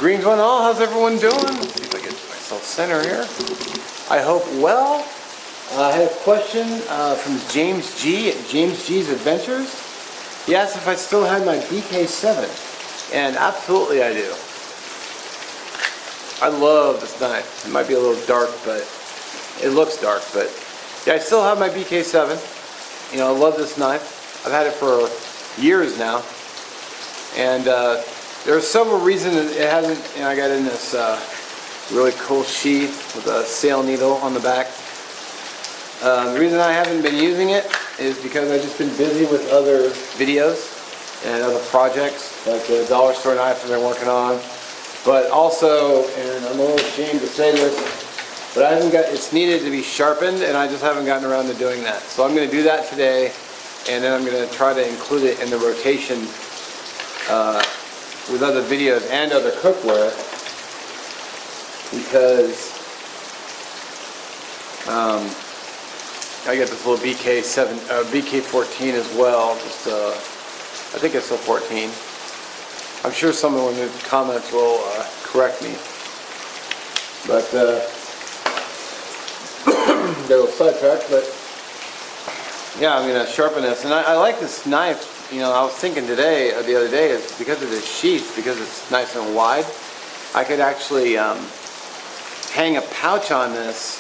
Greens one all, how's everyone doing? Let's see if I get myself center here. I hope well. I had a question from James G at James G's Adventures. He asked if I still had my BK7, and absolutely I do. I love this knife. It might be a little dark, but it looks dark, but yeah, I still have my BK7. You know, I love this knife. I've had it for years now, and there are several reasons it hasn't. You know, I got in this really cool sheath with a sail needle on the back. The reason I haven't been using it is because I've just been busy with other videos and other projects, like the dollar store knife that I'm working on. But also, and I'm a little ashamed to say this, but I haven't got, it's needed to be sharpened, and I just haven't gotten around to doing that. So I'm going to do that today, and then I'm going to try to include it in the rotation with other videos and other cookware, because I got this little BK7, BK14 as well. Just I think it's still 14. I'm sure someone in the comments will correct me. But they're a little sidetracked, but yeah, I'm gonna sharpen this. And I like this knife. You know, I was thinking today, or the other day, is because of this sheath, because it's nice and wide, I could actually hang a pouch on this,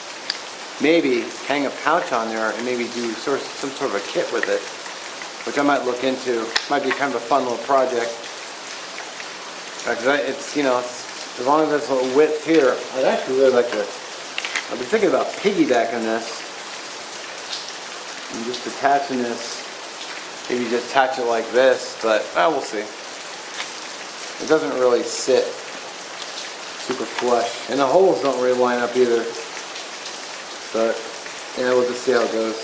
maybe hang a pouch on there, and maybe do some sort of a kit with it, which I might look into. Might be kind of a fun little project. Because it's, you know, it's, as long as there's a little width here, I'd actually really like to. I've been thinking about piggybacking this and just attaching this. Maybe just attach it like this, but we'll see. It doesn't really sit super flush, and the holes don't really line up either. But yeah, we'll just see how it goes.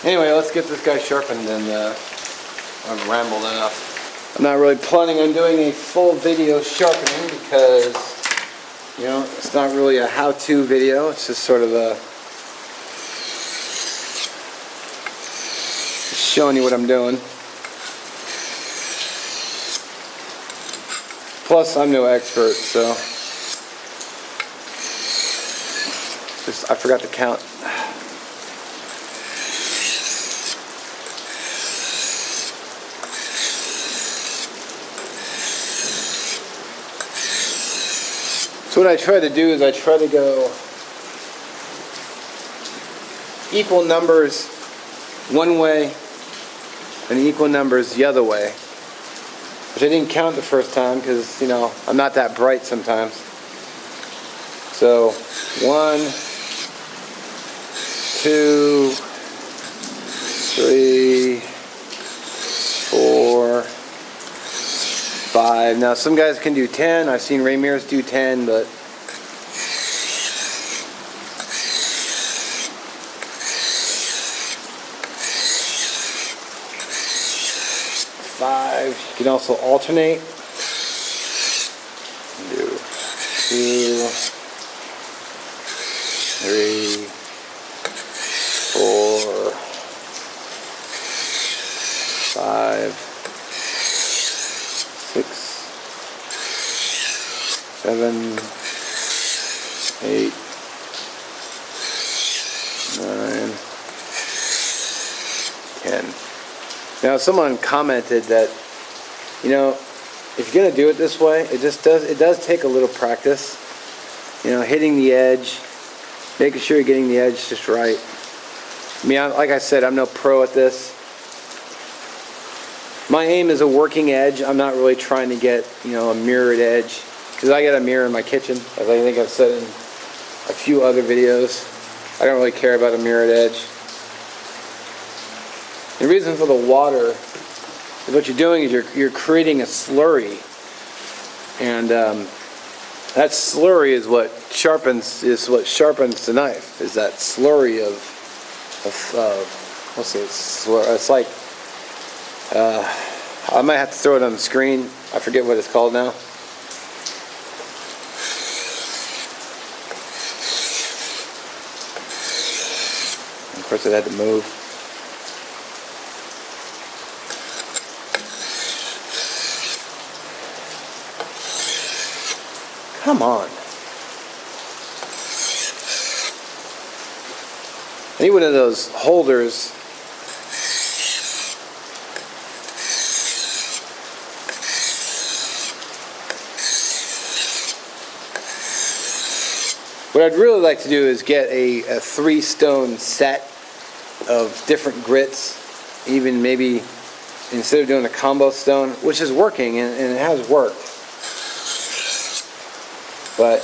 Anyway, let's get this guy sharpened, and I've rambled enough. I'm not really planning on doing a full video sharpening because, you know, it's not really a how-to video. It's just sort of a just showing you what I'm doing. Plus, I'm no expert, so just I forgot to count. So what I try to do is I try to go equal numbers one way and equal numbers the other way, which I didn't count the first time because, you know, I'm not that bright sometimes. So 1, 2, 3, 4, 5. Now some guys can do 10. I've seen Ramirez do 10, but you can also alternate. Do 2, 3, 4, 5, 6, 7, 8, 9, 10. Now someone commented that, you know, if you're gonna do it this way, it does take a little practice. You know, hitting the edge, making sure you're getting the edge just right. I mean, like I said, I'm no pro at this. My aim is a working edge. I'm not really trying to get, you know, a mirrored edge, because I got a mirror in my kitchen, as I think I've said in a few other videos. I don't really care about a mirrored edge. The reason for the water is what you're doing is you're creating a slurry, and that slurry is what sharpens the knife. Is that slurry of let's see, it's like I might have to throw it on the screen. I forget what it's called now. Of course, it had to move. Come on. I need one of those holders. What I'd really like to do is get a 3-stone set of different grits, even maybe instead of doing a combo stone, which is working and it has worked. But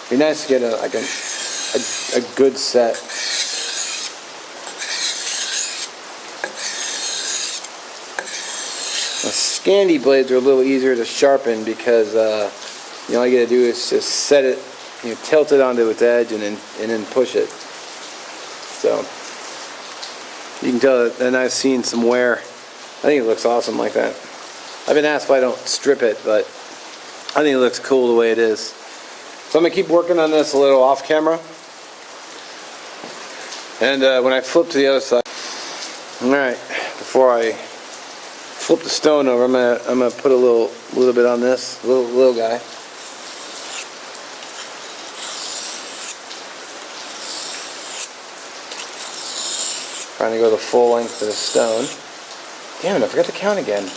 it'd be nice to get a good set. The Scandi blades are a little easier to sharpen because all you gotta do is just set it, tilt it onto its edge and then push it. So you can tell that I've seen some wear. I think it looks awesome like that. I've been asked if I don't strip it, but I think it looks cool the way it is. So I'm gonna keep working on this a little off camera. And when I flip to the other side, all right, before I flip the stone over, I'm gonna put a little bit on this little guy. Trying to go the full length of the stone. Damn it, I forgot to count again.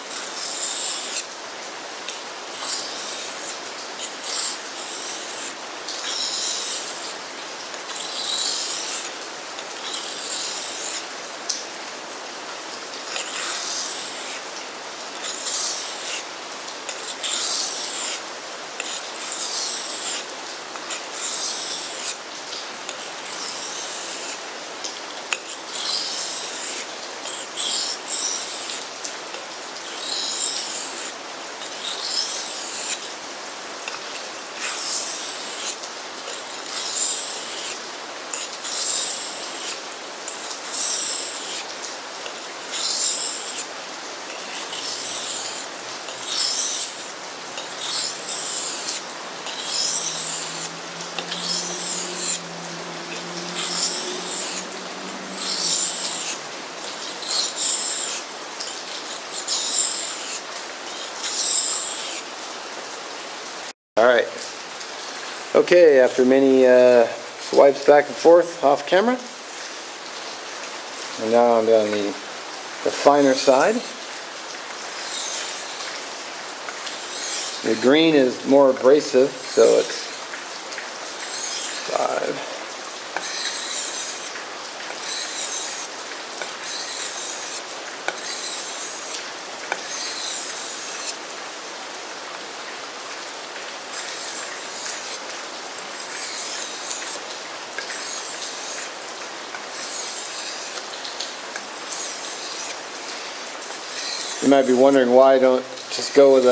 Alright, okay, after many swipes back and forth off camera, and now I'm on the finer side. The green is more abrasive, so it's 5. You might be wondering why I don't just go with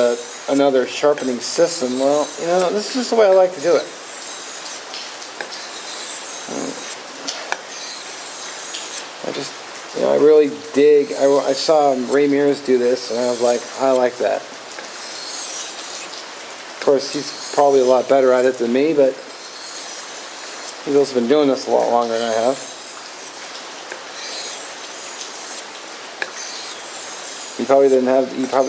another sharpening system. Well, this is just the way I like to do it. I really dig. I saw Ray Mears do this, and I was like, I like that. Of course, he's probably a lot better at it than me, but he's also been doing this a lot longer than I have. He probably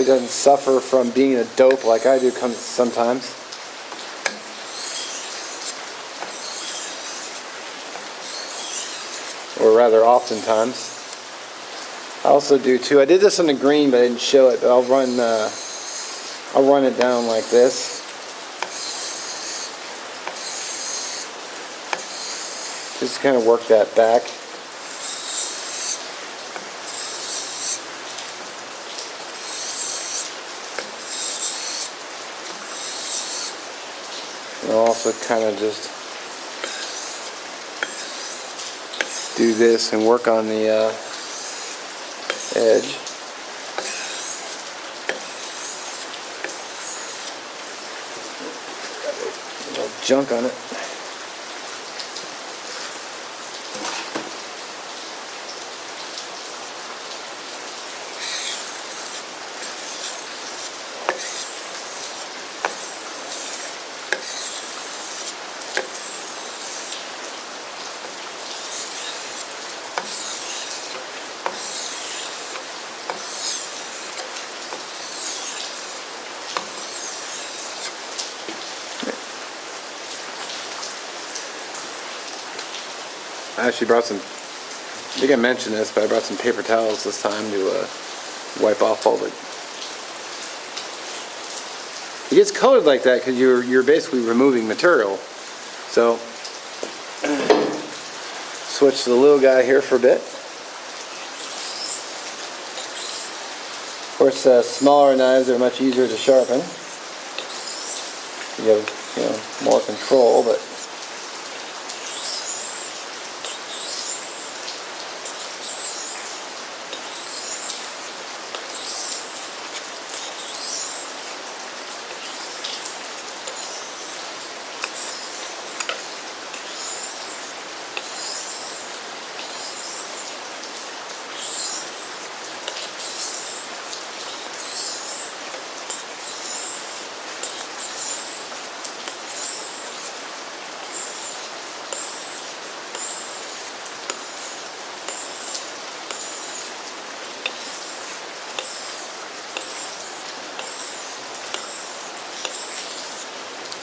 doesn't suffer from being a dope like I do sometimes. Or rather oftentimes. I also do too. I did this on the green, but I didn't show it, but I'll run it down like this. Just kind of work that back. And I'll also kind of just do this and work on the edge. A little junk on it. I actually brought some, I think I mentioned this, but I brought some paper towels this time to wipe off all the... It gets colored like that because you're basically removing material. So, switch to the little guy here for a bit. Of course, smaller knives are much easier to sharpen. You have, more control, but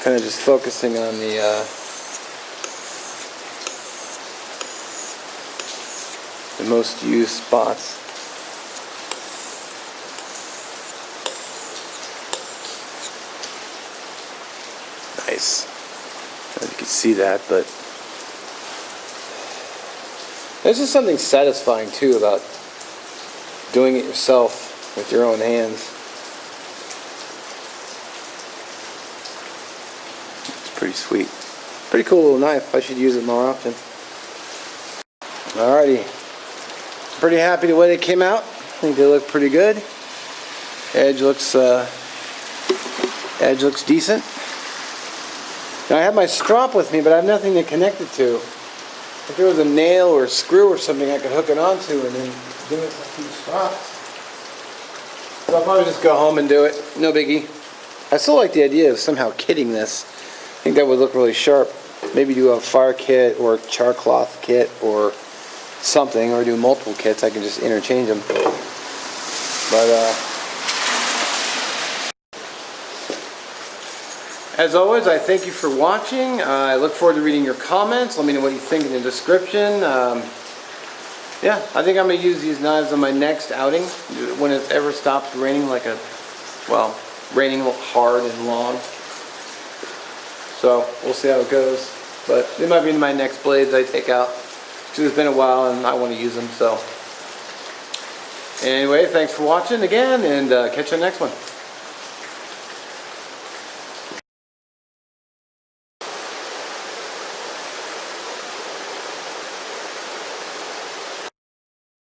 kind of just focusing on the most used spots. Nice. I don't know if you can see that, but there's just something satisfying too about doing it yourself with your own hands. Pretty sweet. Pretty cool little knife. I should use it more often. Alrighty. Pretty happy the way they came out. I think they look pretty good. Edge looks decent. Now I have my strop with me, but I have nothing to connect it to. If there was a nail or a screw or something I could hook it onto and then do it with 2 strops. So I'll probably just go home and do it. No biggie. I still like the idea of somehow kitting this. I think that would look really sharp. Maybe do a fire kit or char cloth kit or something, or do multiple kits. I can just interchange them. But as always, I thank you for watching. I look forward to reading your comments. Let me know what you think in the description. Yeah, I think I'm going to use these knives on my next outing when it ever stops raining raining hard and long. So we'll see how it goes, but they might be my next blades I take out, because it's been a while and I want to use them. So anyway, thanks for watching again, and catch you on the next one.